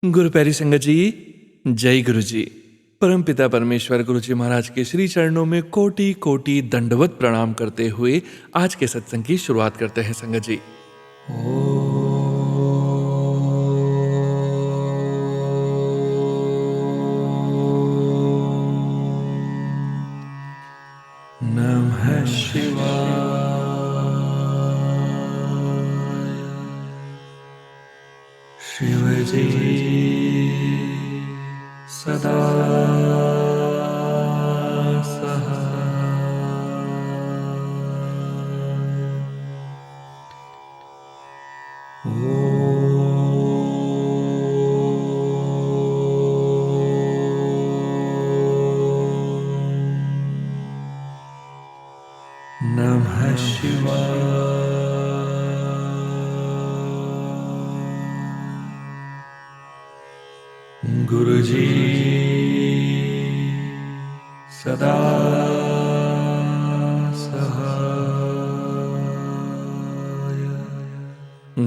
गुरु प्यारी संगत जी, जय गुरु जी। परमपिता परमेश्वर गुरु जी महाराज के श्री चरणों में कोटि कोटि दंडवत प्रणाम करते हुए आज के सत्संग की शुरुआत करते हैं संगत जी। नमः शिवाय। शिव जी सदा नमः शिवाय। गुरु जी सदा सहाय।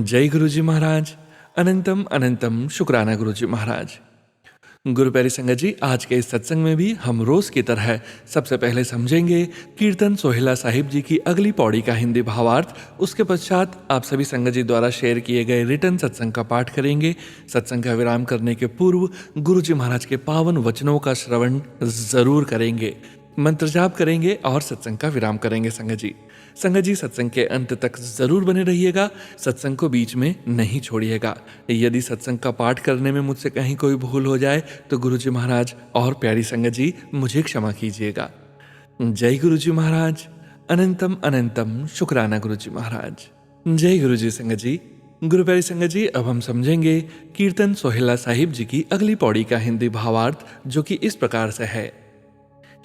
जय गुरु जी महाराज। अनंतम अनंतम शुक्राना गुरु जी महाराज। गुरु प्यारी संगत जी, आज के इस सत्संग में भी हम रोज की तरह सबसे पहले समझेंगे कीर्तन सोहेला साहिब जी की अगली पौड़ी का हिंदी भावार्थ। उसके पश्चात आप सभी संगत जी द्वारा शेयर किए गए रिटर्न सत्संग का पाठ करेंगे। सत्संग का विराम करने के पूर्व गुरु जी महाराज के पावन वचनों का श्रवण जरूर करेंगे, मंत्र जाप करेंगे और सत्संग का विराम करेंगे। संगत जी सत्संग के अंत तक जरूर बने रहिएगा, सत्संग को बीच में नहीं छोड़िएगा। यदि सत्संग का पाठ करने में मुझसे कहीं कोई भूल हो जाए तो गुरु जी महाराज और प्यारी संगत जी मुझे क्षमा कीजिएगा। जय गुरु जी महाराज। अनंतम अनंतम शुक्राना गुरु जी महाराज। जय गुरु जी संगत जी। गुरु प्यारी संगत जी, अब हम समझेंगे कीर्तन सोहेला साहिब जी की अगली पौड़ी का हिंदी भावार्थ, जो कि इस प्रकार से है।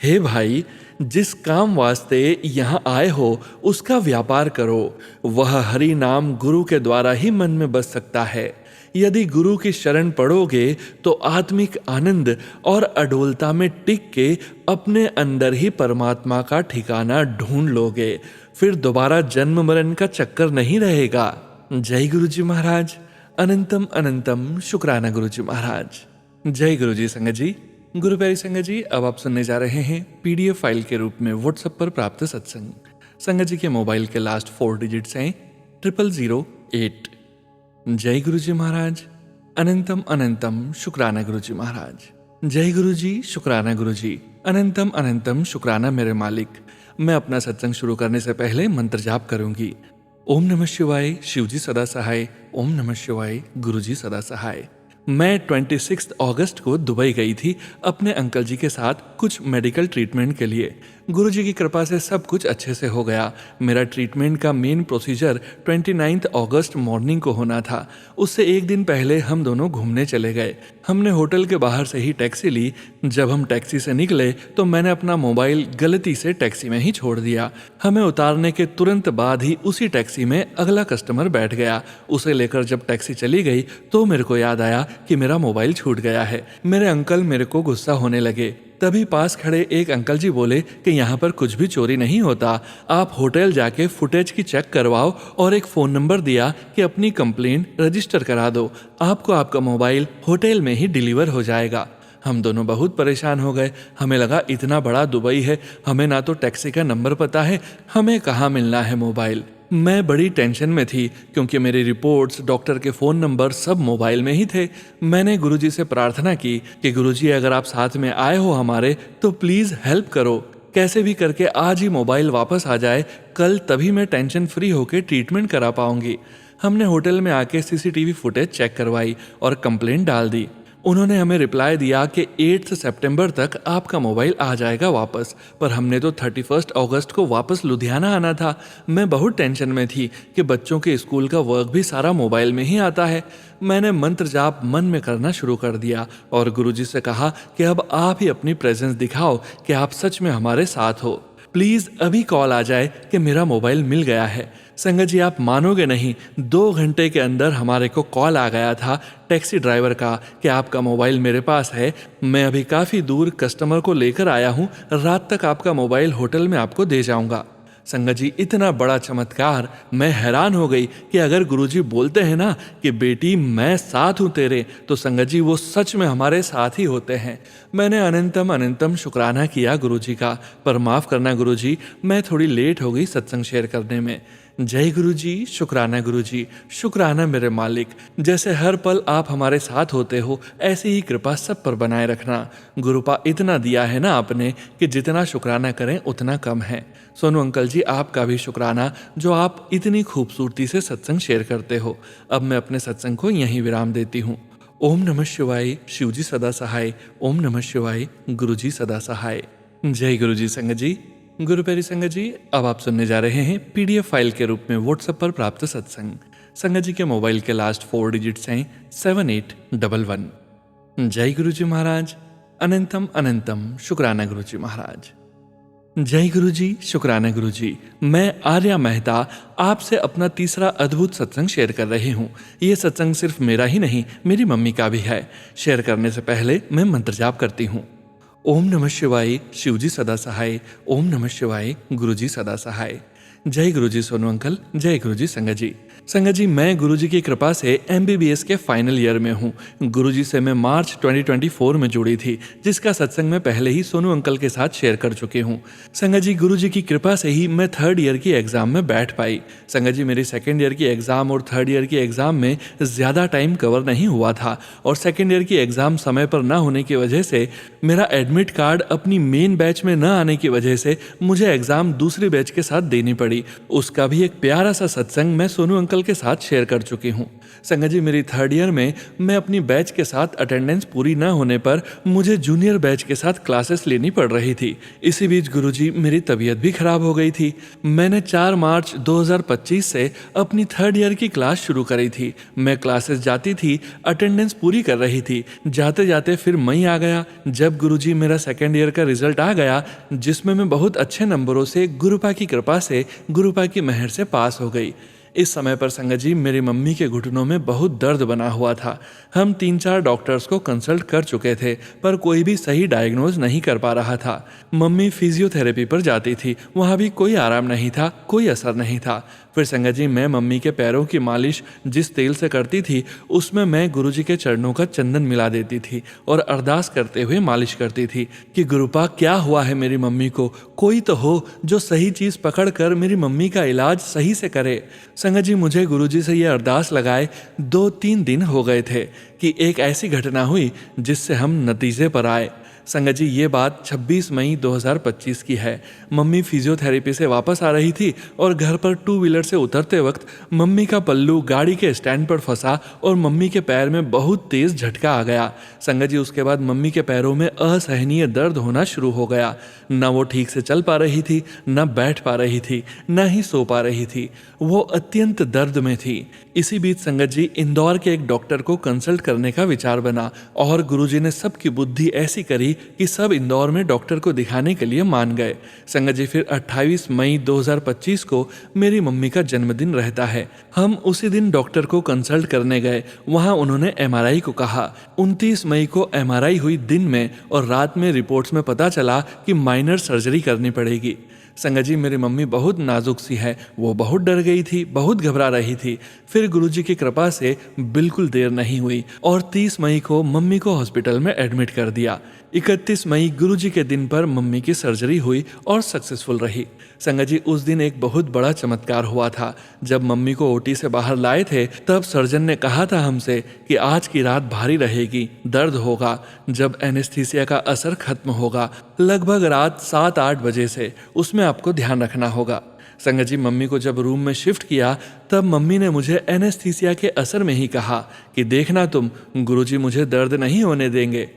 हे भाई, जिस काम वास्ते यहाँ आए हो उसका व्यापार करो। वह हरि नाम गुरु के द्वारा ही मन में बस सकता है। यदि गुरु की शरण पड़ोगे तो आत्मिक आनंद और अडोलता में टिक के अपने अंदर ही परमात्मा का ठिकाना ढूंढ लोगे। फिर दोबारा जन्म मरण का चक्कर नहीं रहेगा। जय गुरु जी महाराज। अनंतम अनंतम शुक्राना गुरु जी महाराज। जय गुरु जी संगत जी। गुरु प्यारी संगत जी, अब आप सुनने जा रहे हैं पीडीएफ फाइल के रूप में व्हाट्सएप पर प्राप्त सत्संग। संगत जी के मोबाइल के लास्ट 4 डिजिट्स हैं 0008। जय गुरु जी महाराज। अनंतम अनंतम शुक्राना गुरु जी महाराज। जय गुरु जी, शुक्राना गुरु जी। अनंतम अनंतम शुक्राना मेरे मालिक। मैं अपना सत्संग शुरू करने से पहले मंत्र जाप करूंगी। ओम नमः शिवाय, शिव जी सदा सहाय। ओम नमः शिवाय, गुरु जी सदा सहाय। मैं 26 अगस्त को दुबई गई थी अपने अंकल जी के साथ कुछ मेडिकल ट्रीटमेंट के लिए। गुरु जी की कृपा से सब कुछ अच्छे से हो गया। मेरा ट्रीटमेंट का मेन प्रोसीजर 29 अगस्त मॉर्निंग को होना था। उससे एक दिन पहले हम दोनों घूमने चले गए। हमने होटल के बाहर से ही टैक्सी ली। जब हम टैक्सी से निकले तो मैंने अपना मोबाइल गलती से टैक्सी में ही छोड़ दिया। हमें उतारने के तुरंत बाद ही उसी टैक्सी में अगला कस्टमर बैठ गया। उसे लेकर जब टैक्सी चली गई तो मेरे को याद आया कि मेरा मोबाइल छूट गया है। मेरे अंकल मेरे को गुस्सा होने लगे। तभी पास खड़े एक अंकल जी बोले कि यहाँ पर कुछ भी चोरी नहीं होता, आप होटल जाके फुटेज की चेक करवाओ, और एक फ़ोन नंबर दिया कि अपनी कंप्लेंट रजिस्टर करा दो, आपको आपका मोबाइल होटल में ही डिलीवर हो जाएगा। हम दोनों बहुत परेशान हो गए। हमें लगा इतना बड़ा दुबई है, हमें ना तो टैक्सी का नंबर पता है, हमें कहाँ मिलना है मोबाइल। मैं बड़ी टेंशन में थी क्योंकि मेरी रिपोर्ट्स, डॉक्टर के फ़ोन नंबर सब मोबाइल में ही थे। मैंने गुरुजी से प्रार्थना की कि गुरुजी, अगर आप साथ में आए हो हमारे तो प्लीज़ हेल्प करो। कैसे भी करके आज ही मोबाइल वापस आ जाए, कल तभी मैं टेंशन फ्री होकर ट्रीटमेंट करा पाऊंगी। हमने होटल में आके सीसीटीवी फुटेज चेक करवाई और कंप्लेंट डाल दी। उन्होंने हमें रिप्लाई दिया कि 8 सितंबर तक आपका मोबाइल आ जाएगा वापस, पर हमने तो 31 अगस्त को वापस लुधियाना आना था। मैं बहुत टेंशन में थी कि बच्चों के स्कूल का वर्क भी सारा मोबाइल में ही आता है। मैंने मंत्र जाप मन में करना शुरू कर दिया और गुरुजी से कहा कि अब आप ही अपनी प्रेजेंस दिखाओ कि आप सच में हमारे साथ हो। प्लीज़ अभी कॉल आ जाए कि मेरा मोबाइल मिल गया है। संगत जी, आप मानोगे नहीं, 2 घंटे के अंदर हमारे को कॉल आ गया था टैक्सी ड्राइवर का कि आपका मोबाइल मेरे पास है। मैं अभी काफ़ी दूर कस्टमर को लेकर आया हूँ, रात तक आपका मोबाइल होटल में आपको दे जाऊँगा। संगत जी, इतना बड़ा चमत्कार, मैं हैरान हो गई कि अगर गुरुजी बोलते हैं ना कि बेटी मैं साथ हूँ तेरे, तो संगत जी वो सच में हमारे साथ ही होते हैं। मैंने अनंतम अनंतम शुक्राना किया गुरुजी का। पर माफ़ करना गुरुजी, मैं थोड़ी लेट हो गई सत्संग शेयर करने में। जय गुरुजी, शुक्राना गुरुजी, शुक्राना मेरे मालिक। जैसे हर पल आप हमारे साथ होते हो, ऐसी ही कृपा सब पर बनाए रखना। गुरुपा इतना दिया है ना आपने कि जितना शुक्राना करें उतना कम है। सोनू अंकल जी, आपका भी शुक्राना जो आप इतनी खूबसूरती से सत्संग शेयर करते हो। अब मैं अपने सत्संग को यहीं विराम देती हूँ। ओम नमः शिवाय, शिवजी सदा सहाय। ओम नमः शिवाय, गुरुजी सदा सहाय। जय गुरुजी संगत जी। गुरु प्यारी संगत जी, अब आप सुनने जा रहे हैं पीडीएफ फाइल के रूप में व्हाट्सएप पर प्राप्त सत्संग। संगत जी के मोबाइल के लास्ट 4 डिजिट्स हैं 7811। जय गुरुजी महाराज, अनंतम अनंतम शुक्राना गुरुजी महाराज। जय गुरुजी, शुक्राना गुरुजी। मैं आर्या मेहता आपसे अपना तीसरा अद्भुत सत्संग शेयर कर रही हूँ। ये सत्संग सिर्फ मेरा ही नहीं, मेरी मम्मी का भी है। शेयर करने से पहले मैं मंत्र जाप करती हूँ। ओम नमः शिवाय, शिवजी सदा सहाय। ओम नमः शिवाय, गुरुजी सदा सहाय। जय गुरुजी सोनू अंकल, जय गुरुजी संगत जी। संगत जी, मैं गुरुजी की कृपा से एमबीबीएस के फाइनल ईयर में हूँ। गुरुजी से मैं मार्च 2024 में जुड़ी थी, जिसका सत्संग मैं पहले ही सोनू अंकल के साथ शेयर कर चुकी हूँ। संगत जी, गुरुजी की कृपा से ही मैं 3rd ईयर की एग्जाम में बैठ पाई। संगत जी, मेरी 2nd ईयर की एग्जाम और 3rd ईयर की एग्जाम में ज़्यादा टाइम कवर नहीं हुआ था, और 2nd ईयर की एग्जाम समय पर न होने की वजह से मेरा एडमिट कार्ड अपनी मेन बैच में न आने की वजह से मुझे एग्जाम दूसरी बैच के साथ देनी पड़ी। उसका भी एक प्यारा सा सत्संग मैं सोनू अंकल के साथ शेयर कर चुकी हूँ। संगत जी, मेरी 3rd ईयर में मैं अपनी बैच के साथ अटेंडेंस पूरी न होने पर मुझे जूनियर बैच के साथ क्लासेस लेनी पड़ रही थी। इसी बीच गुरुजी, मेरी तबीयत भी खराब हो गई थी। मैंने 4 मार्च 2025 से अपनी 3rd ईयर की क्लास शुरू करी थी। मैं क्लासेस जाती थी, अटेंडेंस पूरी कर रही थी। जाते जाते फिर मई आ गया, जब गुरुजी मेरा 2nd ईयर का रिजल्ट आ गया, जिसमें मैं बहुत अच्छे नंबरों से गुरुपा की कृपा से, गुरुपा की मेहर से पास हो गई। इस समय पर संगत जी, मेरी मम्मी के घुटनों में बहुत दर्द बना हुआ था। हम 3-4 डॉक्टर्स को कंसल्ट कर चुके थे, पर कोई भी सही डायग्नोज नहीं कर पा रहा था। मम्मी फिजियोथेरेपी पर जाती थी, वहाँ भी कोई आराम नहीं था, कोई असर नहीं था। फिर संगत जी, मैं मम्मी के पैरों की मालिश जिस तेल से करती थी, उसमें मैं गुरुजी के चरणों का चंदन मिला देती थी और अरदास करते हुए मालिश करती थी कि गुरुपा, क्या हुआ है मेरी मम्मी को, कोई तो हो जो सही चीज़ पकड़ कर मेरी मम्मी का इलाज सही से करे। संगत जी, मुझे गुरुजी से ये अरदास लगाए 2-3 दिन हो गए थे कि एक ऐसी घटना हुई जिससे हम नतीजे पर आए। संगत जी, ये बात 26 मई 2025 की है। मम्मी फिजियोथेरेपी से वापस आ रही थी और घर पर 2 व्हीलर से उतरते वक्त मम्मी का पल्लू गाड़ी के स्टैंड पर फंसा और मम्मी के पैर में बहुत तेज झटका आ गया। संगत जी, उसके बाद मम्मी के पैरों में असहनीय दर्द होना शुरू हो गया। न वो ठीक से चल पा रही थी, न बैठ पा रही थी, न ही सो पा रही थी। वो अत्यंत दर्द में थी। इसी बीच संगत जी, इंदौर के एक डॉक्टर को कंसल्ट करने का विचार बना और गुरुजी ने सबकी बुद्धि ऐसी करी कि सब इंदौर में डॉक्टर को दिखाने के लिए मान गए। संगत जी, फिर 28 मई 2025 को मेरी मम्मी का जन्मदिन रहता है। हम उसी दिन डॉक्टर को कंसल्ट करने गए। वहां उन्होंने एमआरआई को कहा। 29 मई को एमआरआई हुई दिन में, और रात में रिपोर्ट्स में पता चला कि माइनर सर्जरी करनी पड़ेगी। संगत जी, मेरी मम्मी बहुत नाजुक सी है, वो बहुत डर गई थी, बहुत घबरा रही थी। फिर गुरुजी की कृपा से बिल्कुल देर नहीं हुई और 30 मई को मम्मी को हॉस्पिटल में एडमिट कर दिया। 31 मई गुरुजी के दिन पर मम्मी की सर्जरी हुई और सक्सेसफुल रही। संगत जी, उस दिन एक बहुत बड़ा चमत्कार हुआ था। जब मम्मी को ओटी से बाहर लाए थे, तब सर्जन ने कहा था हमसे कि आज की रात भारी रहेगी, दर्द होगा। जब एनेस्थीसिया का असर खत्म होगा, लगभग रात 7-8 बजे से, उसमें आपको ध्यान रखना होगा। संगत जी, मम्मी को जब रूम में शिफ्ट किया, तब मम्मी ने मुझे एनेस्थीसिया के असर में ही कहा कि देखना तुम, गुरुजी मुझे दर्द नहीं होने देंगे।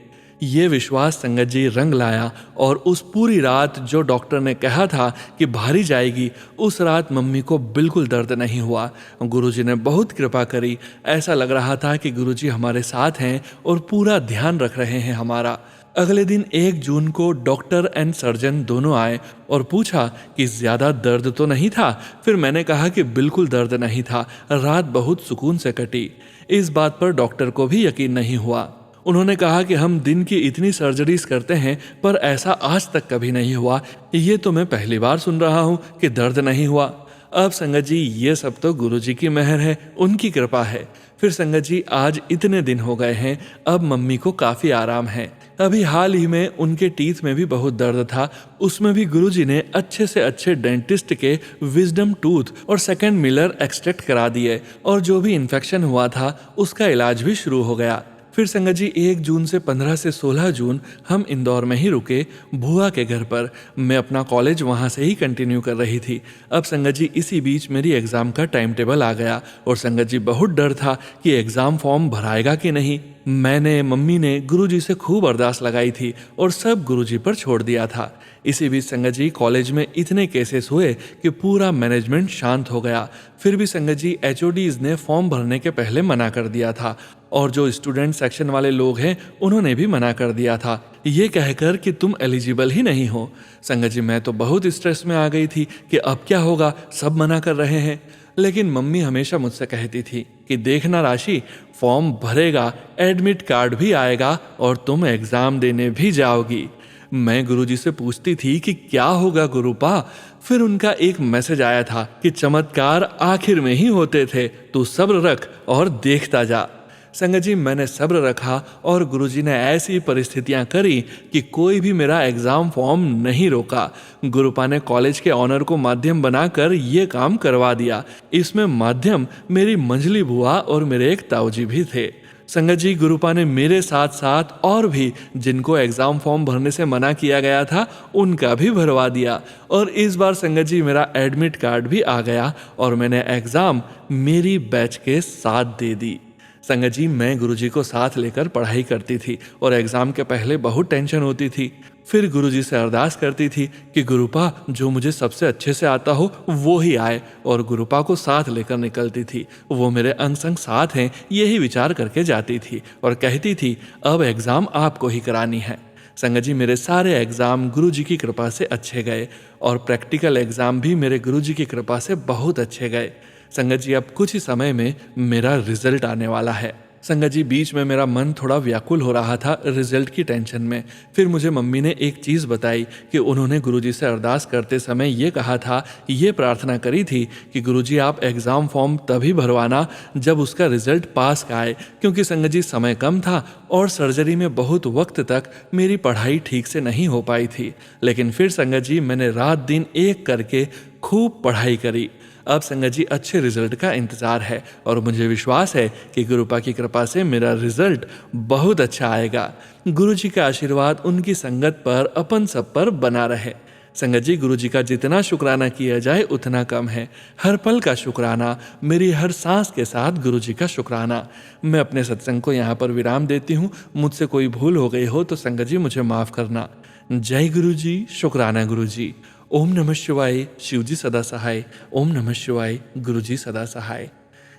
ये विश्वास संगत जी रंग लाया और उस पूरी रात जो डॉक्टर ने कहा था कि भारी जाएगी, उस रात मम्मी को बिल्कुल दर्द नहीं हुआ। गुरुजी ने बहुत कृपा करी। ऐसा लग रहा था कि गुरुजी हमारे साथ हैं और पूरा ध्यान रख रहे हैं हमारा। अगले दिन 1 जून को डॉक्टर एंड सर्जन दोनों आए और पूछा कि ज़्यादा दर्द तो नहीं था। फिर मैंने कहा कि बिल्कुल दर्द नहीं था, रात बहुत सुकून से कटी। इस बात पर डॉक्टर को भी यकीन नहीं हुआ। उन्होंने कहा कि हम दिन की इतनी सर्जरीज करते हैं पर ऐसा आज तक कभी नहीं हुआ। ये तो मैं पहली बार सुन रहा हूँ कि दर्द नहीं हुआ। अब संगत जी ये सब तो गुरुजी की मेहर है, उनकी कृपा है। फिर संगत जी आज इतने दिन हो गए हैं, अब मम्मी को काफी आराम है। अभी हाल ही में उनके टीथ में भी बहुत दर्द था, उसमें भी गुरुजी ने अच्छे से अच्छे डेंटिस्ट के विजडम टूथ और सेकंड मिलर एक्सट्रैक्ट करा दिए और जो भी इन्फेक्शन हुआ था उसका इलाज भी शुरू हो गया। फिर संगत जी 1 जून से 15 से 16 जून हम इंदौर में ही रुके, बुआ के घर पर। मैं अपना कॉलेज वहाँ से ही कंटिन्यू कर रही थी। अब संगत जी इसी बीच मेरी एग्ज़ाम का टाइम टेबल आ गया और संगत जी बहुत डर था कि एग्ज़ाम फॉर्म भराएगा कि नहीं। मैंने, मम्मी ने गुरुजी से खूब अरदास लगाई थी और सब गुरुजी पर छोड़ दिया था। इसी बीच संगत जी कॉलेज में इतने केसेस हुए कि पूरा मैनेजमेंट शांत हो गया। फिर भी संगत जी एचओडीज ने फॉर्म भरने के पहले मना कर दिया था और जो स्टूडेंट सेक्शन वाले लोग हैं उन्होंने भी मना कर दिया था, ये कहकर कि तुम एलिजिबल ही नहीं हो। संगत जी मैं तो बहुत स्ट्रेस में आ गई थी कि अब क्या होगा, सब मना कर रहे हैं। लेकिन मम्मी हमेशा मुझसे कहती थी कि देखना राशि, फॉर्म भरेगा, एडमिट कार्ड भी आएगा और तुम एग्जाम देने भी जाओगी। मैं गुरुजी से पूछती थी कि क्या होगा गुरुपा। फिर उनका एक मैसेज आया था कि चमत्कार आखिर में ही होते थे, तू सब्र रख और देखता जा। संगत जी मैंने सब्र रखा और गुरुजी ने ऐसी परिस्थितियां करी कि कोई भी मेरा एग्जाम फॉर्म नहीं रोका। गुरुपा ने कॉलेज के ऑनर को माध्यम बनाकर ये काम करवा दिया। इसमें माध्यम मेरी मंजली बुआ और मेरे एक ताऊजी भी थे। संगत जी गुरुपा ने मेरे साथ साथ और भी जिनको एग्जाम फॉर्म भरने से मना किया गया था उनका भी भरवा दिया और इस बार संगत जी मेरा एडमिट कार्ड भी आ गया और मैंने एग्जाम मेरी बैच के साथ दे दी। संगत जी मैं गुरुजी को साथ लेकर पढ़ाई करती थी और एग्जाम के पहले बहुत टेंशन होती थी। फिर गुरुजी से अरदास करती थी कि गुरुपा जो मुझे सबसे अच्छे से आता हो वो ही आए और गुरुपा को साथ लेकर निकलती थी। वो मेरे अंग संग साथ हैं यही विचार करके जाती थी और कहती थी अब एग्जाम आपको ही करानी है। संगत जी मेरे सारे एग्जाम गुरुजी की कृपा से अच्छे गए और प्रैक्टिकल एग्जाम भी मेरे गुरुजी की कृपा से बहुत अच्छे गए। संगत जी अब कुछ ही समय में मेरा रिजल्ट आने वाला है। संगत जी बीच में मेरा मन थोड़ा व्याकुल हो रहा था रिजल्ट की टेंशन में। फिर मुझे मम्मी ने एक चीज़ बताई कि उन्होंने गुरुजी से अरदास करते समय ये कहा था, ये प्रार्थना करी थी कि गुरुजी आप एग्ज़ाम फॉर्म तभी भरवाना जब उसका रिजल्ट पास का आए, क्योंकि संगत जी समय कम था और सर्जरी में बहुत वक्त तक मेरी पढ़ाई ठीक से नहीं हो पाई थी। लेकिन फिर संगत जी मैंने रात दिन एक करके खूब पढ़ाई करी। अब संगत जी अच्छे रिजल्ट का इंतज़ार है और मुझे विश्वास है कि गुरुपा की कृपा से मेरा रिजल्ट बहुत अच्छा आएगा। गुरुजी का आशीर्वाद उनकी संगत पर अपन सब पर बना रहे। संगत जी गुरुजी का जितना शुक्राना किया जाए उतना कम है। हर पल का शुक्राना, मेरी हर सांस के साथ गुरुजी का शुक्राना। मैं अपने सत्संग को यहाँ पर विराम देती हूँ। मुझसे कोई भूल हो गई हो तो संगत जी मुझे माफ़ करना। जय गुरुजी, शुक्राना गुरुजी। ओम नमः शिवाय, शिवजी सदा सहाय। ओम नमः शिवाय, गुरुजी सदा सहाय।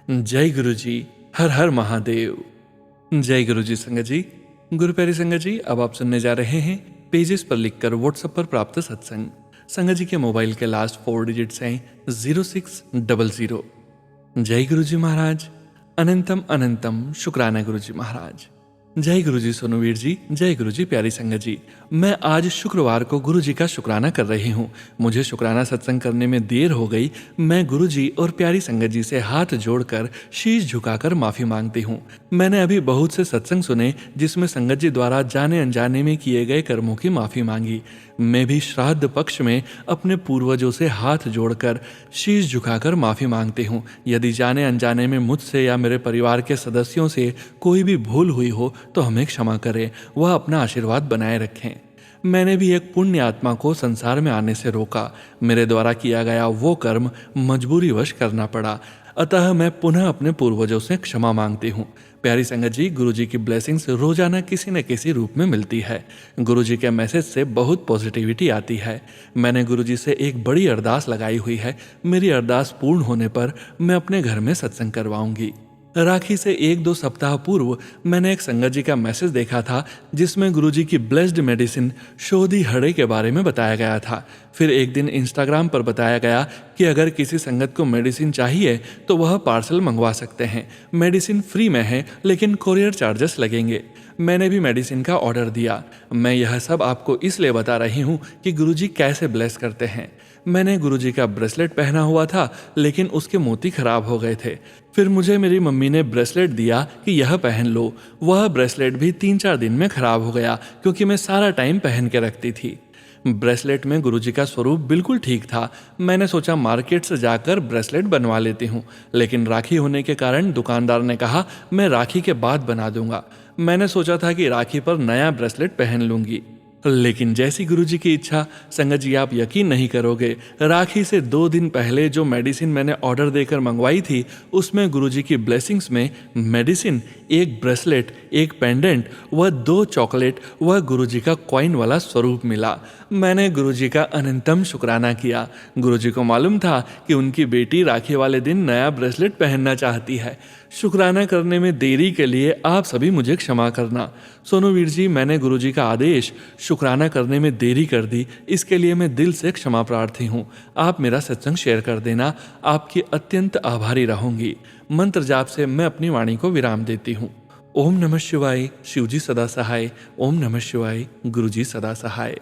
जय गुरुजी, हर हर महादेव। जय गुरुजी। संगत जी गुरु प्यारी संगत जी अब आप सुनने जा रहे हैं पेजेस पर लिखकर व्हाट्सएप पर प्राप्त सत्संग। संगत जी के मोबाइल के लास्ट 4 डिजिट्स हैं 0600। जय गुरुजी महाराज। अनंतम अनंतम शुक्राना गुरुजी महाराज। जय गुरुजी सोनूवीर जी। जय गुरुजी प्यारी संगत जी। मैं आज शुक्रवार को गुरुजी का शुक्राना कर रही हूँ। मुझे शुक्राना सत्संग करने में देर हो गई। मैं गुरुजी और प्यारी संगत जी से हाथ जोड़कर शीश झुकाकर माफी मांगती हूँ। मैंने अभी बहुत से सत्संग सुने जिसमें संगत जी द्वारा जाने अनजाने में किए गए कर्मों की माफी मांगी। मैं भी श्राद्ध पक्ष में अपने पूर्वजों से हाथ जोड़कर शीश झुकाकर माफी मांगती हूँ। यदि जाने अनजाने में मुझसे या मेरे परिवार के सदस्यों से कोई भी भूल हुई हो तो हमें क्षमा करें, वह अपना आशीर्वाद बनाए रखें। मैंने भी एक पुण्य आत्मा को संसार में आने से रोका। मेरे द्वारा किया गया वो कर्म मजबूरीवश करना पड़ा, अतः मैं पुनः अपने पूर्वजों से क्षमा मांगती हूँ। प्यारी संगत जी गुरुजी की ब्लेसिंग्स रोजाना किसी न किसी रूप में मिलती है। गुरुजी के मैसेज से बहुत पॉजिटिविटी आती है। मैंने गुरुजी से एक बड़ी अरदास लगाई हुई है। मेरी अरदास पूर्ण होने पर मैं अपने घर में सत्संग करवाऊंगी। राखी से 1-2 सप्ताह पूर्व मैंने एक संगत जी का मैसेज देखा था जिसमें गुरुजी की ब्लेस्ड मेडिसिन शोधी हड़े के बारे में बताया गया था। फिर एक दिन इंस्टाग्राम पर बताया गया कि अगर किसी संगत को मेडिसिन चाहिए तो वह पार्सल मंगवा सकते हैं। मेडिसिन फ्री में है लेकिन कोरियर चार्जेस लगेंगे। मैंने भी मेडिसिन का ऑर्डर दिया। मैं यह सब आपको इसलिए बता रही हूँ कि गुरुजी कैसे ब्लेस करते हैं। मैंने गुरुजी का ब्रेसलेट पहना हुआ था, लेकिन उसके मोती खराब हो गए थे। फिर मुझे मेरी मम्मी ने ब्रेसलेट दिया कि यह पहन लो। वह ब्रेसलेट भी 3-4 दिन में खराब हो गया, क्योंकि मैं सारा टाइम पहन के रखती थी। ब्रेसलेट में गुरुजी का स्वरूप बिल्कुल ठीक था। मैंने सोचा मार्केट से जाकर ब्रेसलेट बनवा लेती हूँ, लेकिन राखी होने के कारण दुकानदार ने कहा मैं राखी के बाद बना दूंगा। मैंने सोचा था कि राखी पर नया ब्रेसलेट पहन लूंगी, लेकिन जैसी गुरुजी की इच्छा। संगत जी, आप यकीन नहीं करोगे, राखी से 2 दिन पहले जो मेडिसिन मैंने ऑर्डर देकर मंगवाई थी, उसमें गुरुजी की ब्लेसिंग्स में मेडिसिन, एक ब्रेसलेट, एक पेंडेंट व 2 चॉकलेट व गुरुजी का कॉइन वाला स्वरूप मिला। मैंने गुरुजी का अनंतम शुक्राना किया। गुरुजी को मालूम था कि उनकी बेटी राखी वाले दिन नया ब्रेसलेट पहनना चाहती है। शुक्राना करने में देरी के लिए आप सभी मुझे क्षमा करना। सोनूवीर जी, मैंने गुरुजी का आदेश शुक्राना करने में देरी कर दी, इसके लिए मैं दिल से क्षमा प्रार्थी हूँ। आप मेरा सत्संग शेयर कर देना, आपकी अत्यंत आभारी रहूंगी। मंत्र जाप से मैं अपनी वाणी को विराम देती हूँ। ओम नमः शिवाय, शिवजी सदा सहाय। ओम नमः शिवाय, गुरुजी सदा सहाय।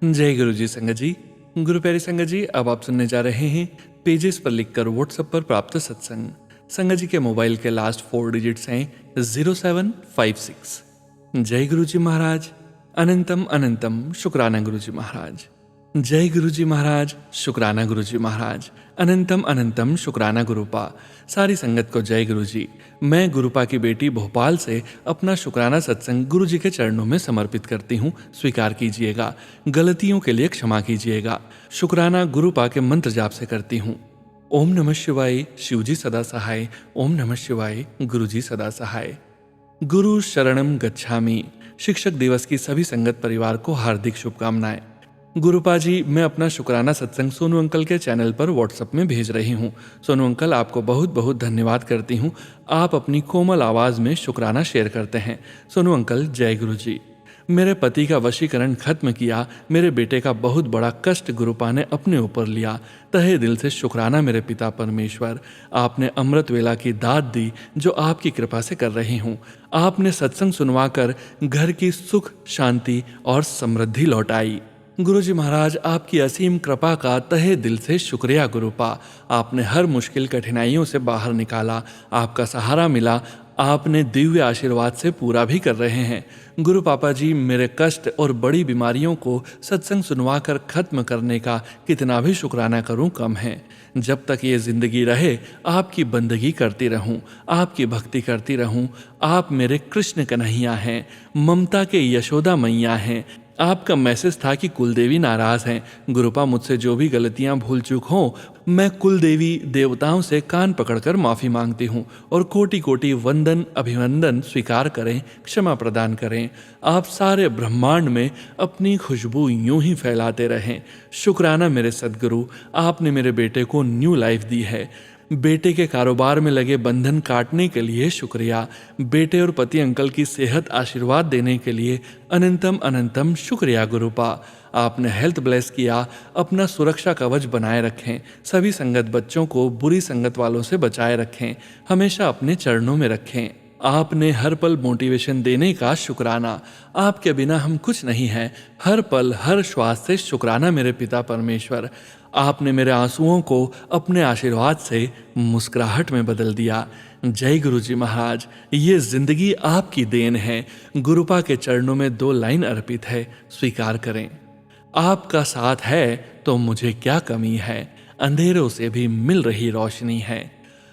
जय गुरुजी। संगत जी, गुरु प्यारी संगत जी, अब आप सुनने जा रहे हैं पेजेस पर लिखकर व्हाट्सएप पर प्राप्त सत्संग। संगत जी के मोबाइल के लास्ट 4 डिजिट्स हैं 0756। जय गुरुजी महाराज। अनंतम अनंतम शुक्राना गुरुजी महाराज। जय गुरुजी महाराज। शुक्राना गुरुजी महाराज। अनंतम अनंतम शुक्राना गुरुपा। सारी संगत को जय गुरुजी। मैं गुरुपा की बेटी भोपाल से अपना शुक्राना सत्संग गुरुजी के चरणों में समर्पित करती हूँ। स्वीकार कीजिएगा, गलतियों के लिए क्षमा कीजिएगा। शुक्राना गुरुपा के मंत्र जाप से करती हूँ। ओम नमः शिवाय, शिवजी सदा सहाय। ओम नमः शिवाय, गुरुजी सदा सहाय। गुरु शरणम गच्छामि। शिक्षक दिवस की सभी संगत परिवार को हार्दिक शुभकामनाएं। गुरुपा जी, मैं अपना शुक्राना सत्संग सोनू अंकल के चैनल पर व्हाट्सएप में भेज रही हूँ। सोनू अंकल, आपको बहुत बहुत धन्यवाद करती हूँ। आप अपनी कोमल आवाज़ में शुक्राना शेयर करते हैं। सोनू अंकल, जय गुरु जी। मेरे पति का वशीकरण खत्म किया। मेरे बेटे का बहुत बड़ा कष्ट गुरुपा ने अपने ऊपर लिया। तहे दिल से शुक्राना मेरे पिता परमेश्वर। आपने अमृत वेला की दात दी, जो आपकी कृपा से कर रही हूँ। आपने सत्संग सुनवाकर घर की सुख, शांति और समृद्धि लौटाई। गुरुजी महाराज, आपकी असीम कृपा का तहे दिल से शुक्रिया गुरुपा। आपने हर मुश्किल कठिनाइयों से बाहर निकाला। आपका सहारा मिला। आपने दिव्य आशीर्वाद से पूरा भी कर रहे हैं। गुरु पापा जी, मेरे कष्ट और बड़ी बीमारियों को सत्संग सुनवा कर खत्म करने का कितना भी शुक्राना करूं कम है। जब तक ये जिंदगी रहे, आपकी बंदगी करती रहूं, आपकी भक्ति करती रहूं। आप मेरे कृष्ण कन्हैया हैं, ममता के यशोदा मैया हैं। आपका मैसेज था कि कुलदेवी नाराज हैं। गुरुपा, मुझसे जो भी गलतियां भूल चूक हो, मैं कुलदेवी देवताओं से कान पकड़कर माफी मांगती हूँ और कोटि कोटि वंदन अभिवंदन स्वीकार करें, क्षमा प्रदान करें। आप सारे ब्रह्मांड में अपनी खुशबू यूं ही फैलाते रहें। शुक्राना मेरे सद्गुरु, आपने मेरे बेटे को न्यू लाइफ दी है। बेटे के कारोबार में लगे बंधन काटने के लिए शुक्रिया। बेटे और पति अंकल की सेहत आशीर्वाद देने के लिए अनंतम अनंतम शुक्रिया गुरुपा। आपने हेल्थ ब्लेस किया। अपना सुरक्षा कवच बनाए रखें। सभी संगत बच्चों को बुरी संगत वालों से बचाए रखें। हमेशा अपने चरणों में रखें। आपने हर पल मोटिवेशन देने का शुक्राना। आपके बिना हम कुछ नहीं हैं। हर पल हर श्वास से शुक्राना मेरे पिता परमेश्वर। आपने मेरे आंसुओं को अपने आशीर्वाद से मुस्कुराहट में बदल दिया। जय गुरुजी महाराज, ये जिंदगी आपकी देन है। गुरुपा के चरणों में 2 लाइन अर्पित है, स्वीकार करें। आपका साथ है तो मुझे क्या कमी है, अंधेरों से भी मिल रही रोशनी है।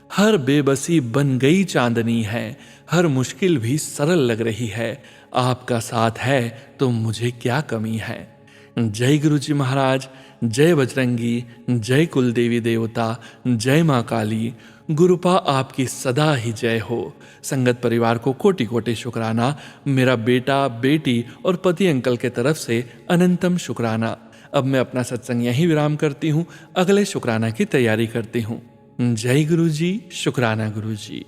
हर बेबसी बन गई चांदनी है, हर मुश्किल भी सरल लग रही है। आपका साथ है तो मुझे क्या कमी है। जय गुरुजी महाराज। जय बजरंगी, जय कुलदेवी देवता, जय माँ काली। गुरुपा, आपकी सदा ही जय हो। संगत परिवार को कोटि कोटि शुक्राना। मेरा बेटा, बेटी और पति अंकल के तरफ से अनंतम शुक्राना। अब मैं अपना सत्संग यहीं विराम करती हूँ। अगले शुक्राना की तैयारी करती हूँ। जय गुरुजी। शुक्राना गुरुजी।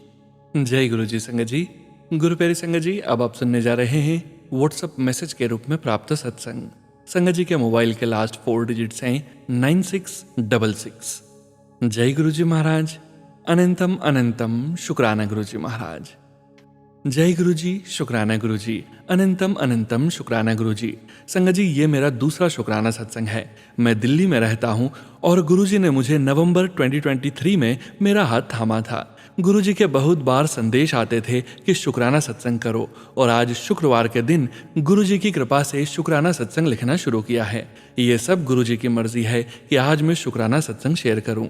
जय गुरुजी। संगत जी, गुरु प्यारी संगत जी, अब आप सुनने जा रहे हैं व्हाट्सएप मैसेज के रूप में प्राप्त सत्संग। संगत जी के मोबाइल के लास्ट 4 डिजिट्स हैं 9666। जय गुरुजी महाराज। अनंतम अनंतम शुक्राना गुरुजी महाराज। जय गुरु जी, शुक्राना गुरु जी, अनंतम अनंतम शुक्राना गुरु जी। संगत जी, ये मेरा दूसरा शुक्राना सत्संग है। मैं दिल्ली में रहता हूँ और गुरु जी ने मुझे नवंबर 2023 में मेरा हाथ थामा था। गुरु जी के बहुत बार संदेश आते थे कि शुक्राना सत्संग करो, और आज शुक्रवार के दिन गुरु जी की कृपा से शुक्राना सत्संग लिखना शुरू किया है। ये सब गुरु जी की मर्जी है कि आज मैं शुक्राना सत्संग शेयर करूं।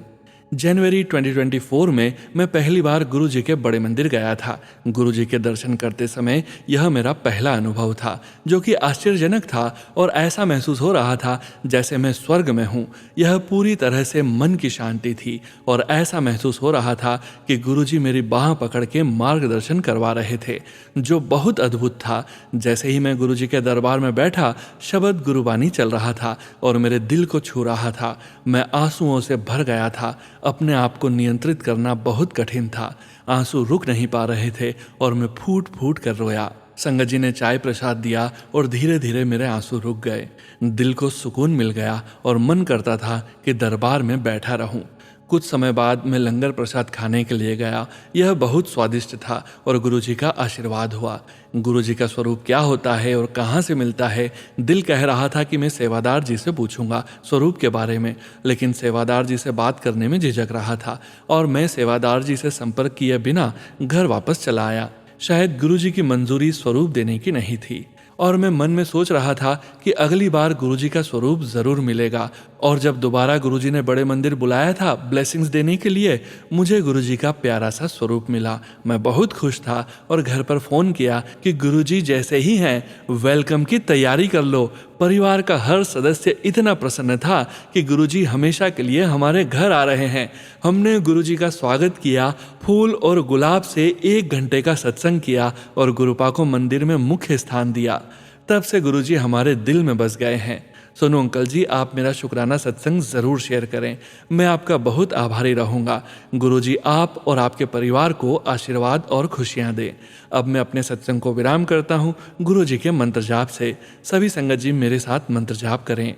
जनवरी 2024 में मैं पहली बार गुरु जी के बड़े मंदिर गया था। गुरु जी के दर्शन करते समय यह मेरा पहला अनुभव था, जो कि आश्चर्यजनक था, और ऐसा महसूस हो रहा था जैसे मैं स्वर्ग में हूँ। यह पूरी तरह से मन की शांति थी, और ऐसा महसूस हो रहा था कि गुरु जी मेरी बाह पकड़ के मार्गदर्शन करवा रहे थे, जो बहुत अद्भुत था। जैसे ही मैं गुरु जी के दरबार में बैठा, शब्द गुरुबानी चल रहा था और मेरे दिल को छू रहा था। मैं आंसुओं से भर गया था। अपने आप को नियंत्रित करना बहुत कठिन था। आंसू रुक नहीं पा रहे थे और मैं फूट फूट कर रोया। संगत जी ने चाय प्रसाद दिया और धीरे धीरे मेरे आंसू रुक गए। दिल को सुकून मिल गया और मन करता था कि दरबार में बैठा रहूं। कुछ समय बाद मैं लंगर प्रसाद खाने के लिए गया। यह बहुत स्वादिष्ट था और गुरु जी का आशीर्वाद हुआ। गुरु जी का स्वरूप क्या होता है और कहाँ से मिलता है, दिल कह रहा था कि मैं सेवादार जी से पूछूंगा स्वरूप के बारे में, लेकिन सेवादार जी से बात करने में झिझक रहा था और मैं सेवादार जी से संपर्क किए बिना घर वापस चला आया। शायद गुरु जी की मंजूरी स्वरूप देने की नहीं थी, और मैं मन में सोच रहा था कि अगली बार गुरुजी का स्वरूप जरूर मिलेगा। और जब दोबारा गुरुजी ने बड़े मंदिर बुलाया था ब्लेसिंग्स देने के लिए, मुझे गुरुजी का प्यारा सा स्वरूप मिला। मैं बहुत खुश था और घर पर फोन किया कि गुरुजी जैसे ही हैं, वेलकम की तैयारी कर लो। परिवार का हर सदस्य इतना प्रसन्न था कि गुरुजी हमेशा के लिए हमारे घर आ रहे हैं। हमने गुरुजी का स्वागत किया, फूल और गुलाब से 1 घंटे का सत्संग किया और गुरुपा को मंदिर में मुख्य स्थान दिया। तब से गुरुजी हमारे दिल में बस गए हैं। सोनू अंकल जी, आप मेरा शुक्राना सत्संग जरूर शेयर करें। मैं आपका बहुत आभारी रहूंगा। गुरुजी आप और आपके परिवार को आशीर्वाद और खुशियां दें। अब मैं अपने सत्संग को विराम करता हूं गुरुजी के मंत्र जाप से। सभी संगत जी मेरे साथ मंत्र जाप करें।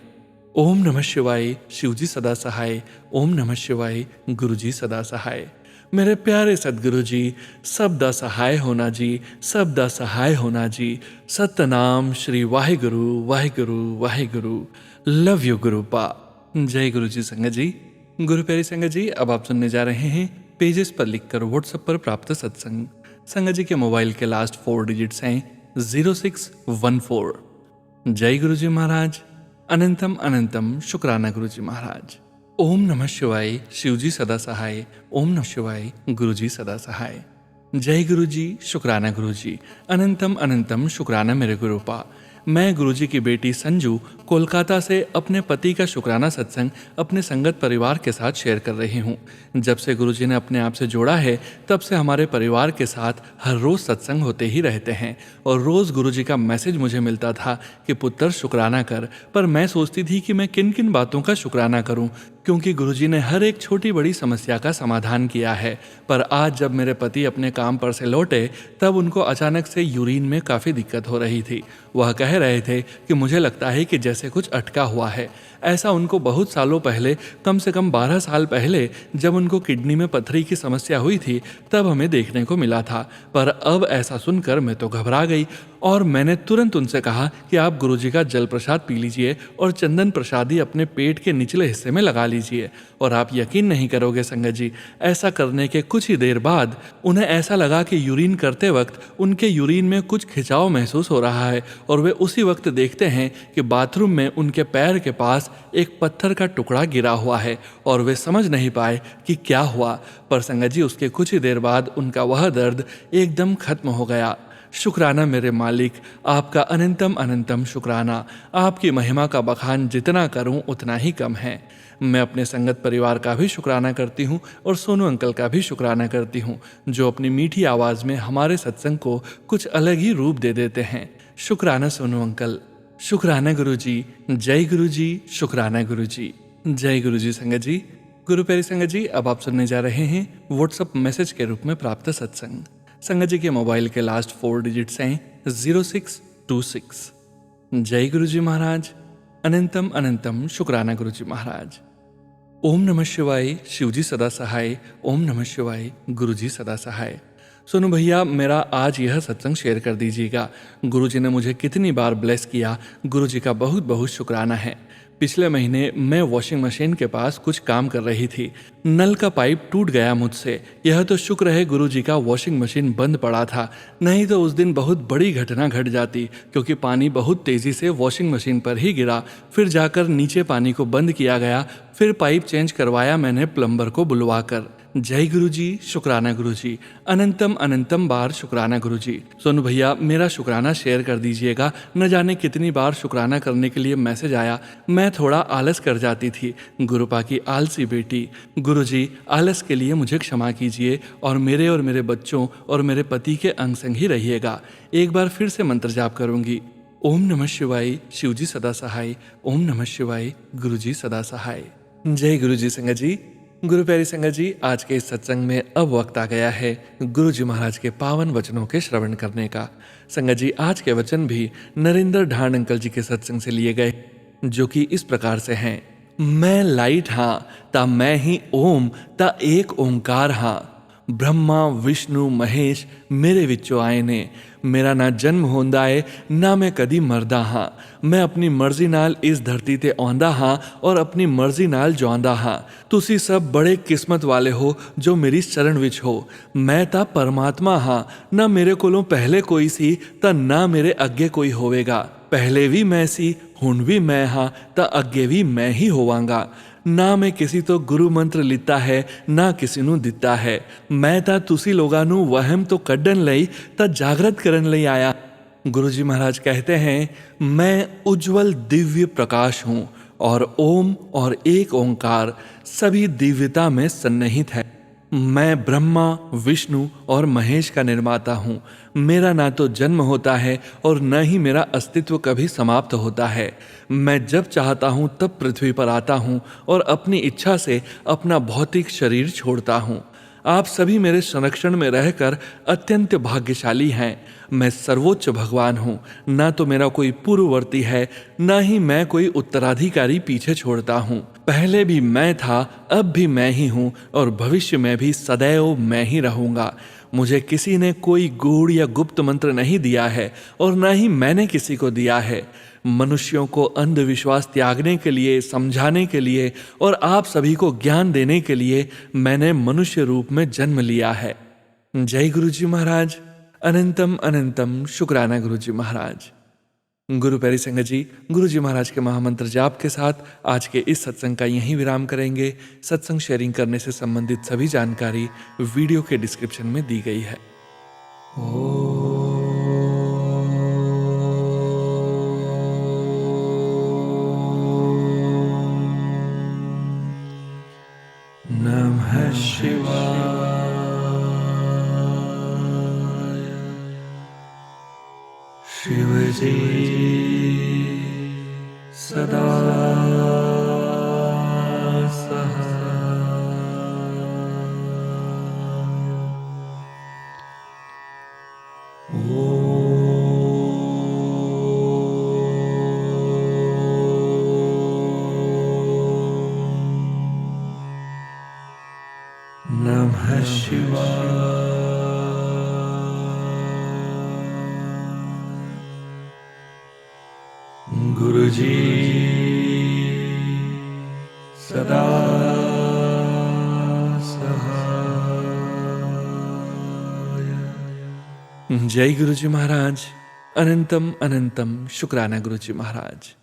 ओम नमः शिवाय, शिवजी सदा सहाय। ओम नमः शिवाय, गुरुजी सदा सहाय। मेरे प्यारे सदगुरु जी, सब दा सहाय होना जी, सब दा सहाय होना जी। सतनाम श्री वाहिगुरु वाहिगुरु वाहिगुरु। Love you गुरुपा। जय गुरु जी। संगत जी, गुरु प्यारी संगत जी, अब आप सुनने जा रहे हैं पेजेस पर लिखकर व्हाट्सएप पर प्राप्त सत्संग। संगत जी के मोबाइल के लास्ट 4 डिजिट्स हैं 0614। जय गुरु जी महाराज। अनंतम अनंतम शुक्राना गुरु जी महाराज। ओम नमः शिवाय, शिवजी सदा सहाय। ओम नमः शिवाय, गुरुजी सदा सहाय। जय गुरु जी, शुक्राना गुरु जी। अनंतम अनंतम शुक्राना मेरे गुरुपा। मैं गुरुजी की बेटी संजू कोलकाता से अपने पति का शुक्राना सत्संग अपने संगत परिवार के साथ शेयर कर रही हूँ। जब से गुरुजी ने अपने आप से जोड़ा है, तब से हमारे परिवार के साथ हर रोज सत्संग होते ही रहते हैं, और रोज गुरुजी का मैसेज मुझे मिलता था कि पुत्र शुक्राना कर। पर मैं सोचती थी कि मैं किन किन बातों का शुक्राना करूं, क्योंकि गुरुजी ने हर एक छोटी बड़ी समस्या का समाधान किया है। पर आज जब मेरे पति अपने काम पर से लौटे, तब उनको अचानक से यूरिन में काफ़ी दिक्कत हो रही थी। वह कह रहे थे कि मुझे लगता है कि जैसे कुछ अटका हुआ है। ऐसा उनको बहुत सालों पहले, कम से कम 12 साल पहले, जब उनको किडनी में पथरी की समस्या हुई थी, तब हमें देखने को मिला था। पर अब ऐसा सुनकर मैं तो घबरा गई और मैंने तुरंत उनसे कहा कि आप गुरुजी का जल प्रसाद पी लीजिए और चंदन प्रसादी अपने पेट के निचले हिस्से में लगा लीजिए। और आप यकीन नहीं करोगे संगत जी, ऐसा करने के कुछ ही देर बाद उन्हें ऐसा लगा कि यूरिन करते वक्त उनके यूरिन में कुछ खिंचाव महसूस हो रहा है, और वे उसी वक्त देखते हैं कि बाथरूम में उनके पैर के पास एक पत्थर का टुकड़ा गिरा हुआ है, और वे समझ नहीं पाए कि क्या हुआ। पर संगत जी, उसके कुछ ही देर बाद उनका वह दर्द एकदम खत्म हो गया। शुक्राना मेरे मालिक, आपका अनंतम अनंतम शुक्राना। आपकी महिमा का बखान जितना करूं उतना ही कम है। मैं अपने संगत परिवार का भी शुक्राना करती हूं और सोनू अंकल का भी शुक्राना करती हूं, जो अपनी मीठी आवाज़ में हमारे सत्संग को कुछ अलग ही रूप दे देते हैं। शुक्राना सोनू अंकल। शुक्राना गुरु जी। जय गुरु जी, शुक्राना गुरु जी। जय गुरु जी। संगत जी, गुरु प्यारी संगत जी, अब आप सुनने जा रहे हैं व्हाट्सएप मैसेज के रूप में प्राप्त सत्संग। संगत जी के मोबाइल के लास्ट 4 डिजिट्स हैं 0626। जय गुरु जी महाराज। अनंतम अनंतम शुक्राना गुरु जी महाराज। ओम नमः शिवाय, शिवजी सदा सहाय। ओम नमः शिवाय, गुरुजी सदा सहाय। सोनू भैया, मेरा आज यह सत्संग शेयर कर दीजिएगा। गुरुजी ने मुझे कितनी बार ब्लेस किया, गुरुजी का बहुत बहुत शुक्राना है। पिछले महीने मैं वॉशिंग मशीन के पास कुछ काम कर रही थी। नल का पाइप टूट गया मुझसे। यह तो शुक्र है गुरुजी का वॉशिंग मशीन बंद पड़ा था, नहीं तो उस दिन बहुत बड़ी घटना घट जाती, क्योंकि पानी बहुत तेजी से वॉशिंग मशीन पर ही गिरा। फिर जाकर नीचे पानी को बंद किया गया। फिर पाइप चेंज करवाया मैंने प्लम्बर को बुलवाकर। जय गुरुजी, शुक्राना गुरुजी, अनंतम अनंतम बार शुक्राना गुरुजी। सोनू भैया, मेरा शुक्राना शेयर कर दीजिएगा। न जाने कितनी बार शुक्राना करने के लिए मैसेज आया, मैं थोड़ा आलस कर जाती थी। गुरुपा की आलसी बेटी। गुरुजी, आलस के लिए मुझे क्षमा कीजिए और मेरे बच्चों और मेरे पति के अंग संग ही रहिएगा। एक बार फिर से मंत्र जाप करूंगी। ओम नमः शिवाय, शिवजी सदा सहाय। ओम नमः शिवाय, गुरुजी सदा सहाय। जय गुरुजी संगत जी। गुरु प्यारी संगत जी, आज के इस सत्संग में अब वक्त आ गया है गुरु जी महाराज के पावन वचनों के श्रवण करने का। संगत जी, आज के वचन भी नरेंद्र ढाण अंकल जी के सत्संग से लिए गए, जो कि इस प्रकार से हैं। मैं लाइट हाँ ता मैं ही ओम ता एक ओंकार हाँ। ब्रह्मा विष्णु महेश मेरे विचों आए ने। मेरा ना जन्म होंदा है ना मैं कदी मरदा हाँ। मैं अपनी मर्जी नाल इस धरती ते आंदा हाँ और अपनी मर्जी नाल जांदा हाँ। तुसी सब बड़े किस्मत वाले हो जो मेरी शरण विच हो। मैं ता परमात्मा हाँ, ना मेरे कोलों पहले कोई सी ता ना मेरे अगे कोई होवेगा। पहले भी मैं सी हुण भी मैं हाँ ता अगे भी मैं ही होवांगा। ना मैं किसी तो गुरु मंत्र लिता है ना किसी ਨੂੰ ਦਿੱਤਾ ਹੈ। मैं ਤਾਂ ਤੁਸੀਂ ਲੋਕਾਂ ਨੂੰ ਵਹਿਮ ਤੋਂ ਕੱਢਣ ਲਈ ਤਾਂ जागृत करने ਲਈ आया। गुरुजी महाराज कहते हैं, मैं उज्जवल दिव्य प्रकाश हूँ और ओम और एक ओंकार सभी दिव्यता में सन्निहित है। मैं ब्रह्मा विष्णु और महेश का निर्माता हूँ। मेरा ना तो जन्म होता है और न ही मेरा अस्तित्व कभी समाप्त होता है। मैं जब चाहता हूँ तब पृथ्वी पर आता हूँ और अपनी इच्छा से अपना भौतिक शरीर छोड़ता हूँ। आप सभी मेरे संरक्षण में रहकर अत्यंत भाग्यशाली हैं। मैं सर्वोच्च भगवान हूँ। ना तो मेरा कोई पूर्ववर्ती है, ना ही मैं कोई उत्तराधिकारी पीछे छोड़ता हूँ। पहले भी मैं था, अब भी मैं ही हूँ और भविष्य में भी सदैव मैं ही रहूँगा। मुझे किसी ने कोई गूढ़ या गुप्त मंत्र नहीं दिया है और न ही मैंने किसी को दिया है। मनुष्यों को अंधविश्वास त्यागने के लिए, समझाने के लिए और आप सभी को ज्ञान देने के लिए मैंने मनुष्य रूप में जन्म लिया है। जय गुरुजी महाराज। अनंतम अनंतम शुक्राना गुरुजी महाराज। गुरु प्यारी संगत जी, गुरुजी महाराज के महामंत्र जाप के साथ आज के इस सत्संग का यहीं विराम करेंगे। सत्संग शेयरिंग करने से संबंधित सभी जानकारी वीडियो के डिस्क्रिप्शन में दी गई है। नमः शिवाय। शिवजी सदा नमः शिवाय। गुरुजी सदा सहाय। जय गुरुजी महाराज। अनंतम अनंतम शुक्राना गुरुजी महाराज।